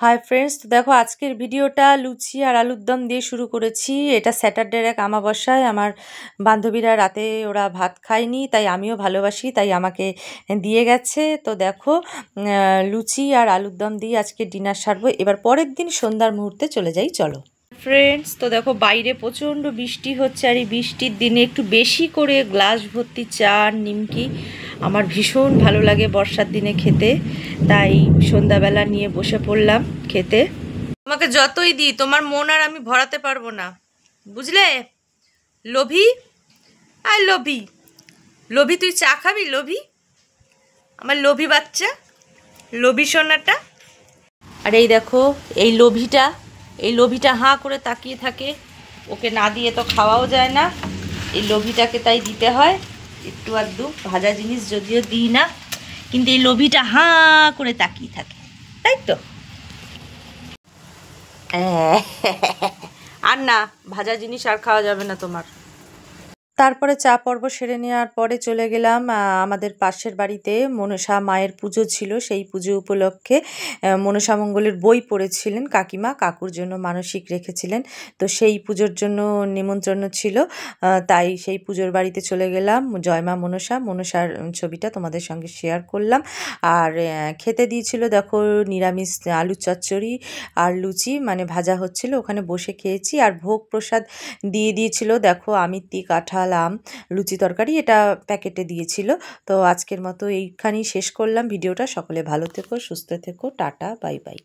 Hi friends, তো দেখো আজকের ভিডিওটা লুচি আর আলুর দম দিয়ে শুরু করেছি। এটা স্যাটারডের এক আমাবস্যায় আমার বান্ধবীরা রাতে ওরা ভাত খায়নি, তাই আমিও ভালোবাসি, তাই আমাকে দিয়ে গেছে। তো দেখো লুচি আর আলুর দম দিয়ে আজকে ডিনার সারবো। এবার পরের দিন সন্ধ্যার মুহূর্তে চলে যাই, চলো ফ্রেন্ডস। তো দেখো বাইরে প্রচণ্ড বৃষ্টি হচ্ছে, আর এই বৃষ্টির দিনে একটু বেশি করে গ্লাস ভর্তি চা নিমকি আমার ভীষণ ভালো লাগে বর্ষার দিনে খেতে, তাই সন্ধ্যাবেলা নিয়ে বসে পড়লাম খেতে। তোমাকে যতই দিই তোমার মন আর আমি ভরাতে পারবো না, বুঝলে? লোভী, আর লোভী, লোভী তুই চা খাবি? লোভী, আমার লোভী বাচ্চা, লোভী সোনাটা। আর এই দেখো এই লোভীটা হাঁ করে তাকিয়ে থাকে, ওকে না দিয়ে তো খাওয়াও যায় না। এই লোভীটাকে তাই দিতে হয় একটু আধটু ভাজা জিনিস, যদিও দিই না, কিন্তু এই লোভীটা হাঁ করে তাকিয়ে থাকে, তাই তো। আর না, ভাজা জিনিস আর খাওয়া যাবে না তোমার। তারপরে চা পর্ব সেরে নেওয়ার পরে চলে গেলাম আমাদের পাশের বাড়িতে। মনসা মায়ের পুজো ছিল, সেই পুজো উপলক্ষে মনসা মঙ্গলের বই পড়েছিলেন কাকিমা, কাকুর জন্য মানসিক রেখেছিলেন। তো সেই পুজোর জন্য নিমন্ত্রণ ছিল, তাই সেই পুজোর বাড়িতে চলে গেলাম। জয়মা মনসার ছবিটা তোমাদের সঙ্গে শেয়ার করলাম। আর খেতে দিয়েছিল দেখো নিরামিষ আলুর চচ্চড়ি আর লুচি, মানে ভাজা হচ্ছিল, ওখানে বসে খেয়েছি। আর ভোগ প্রসাদ দিয়ে দিয়েছিল দেখো আমিত্তি, কাঁঠাল, আম, লুচি তরকারি, এটা প্যাকেটে দিয়েছিল। তো আজকের মতো এইখানেই শেষ করলাম ভিডিওটা। সকলে ভালো থেকো, সুস্থ থেকো, টাটা, বাই বাই।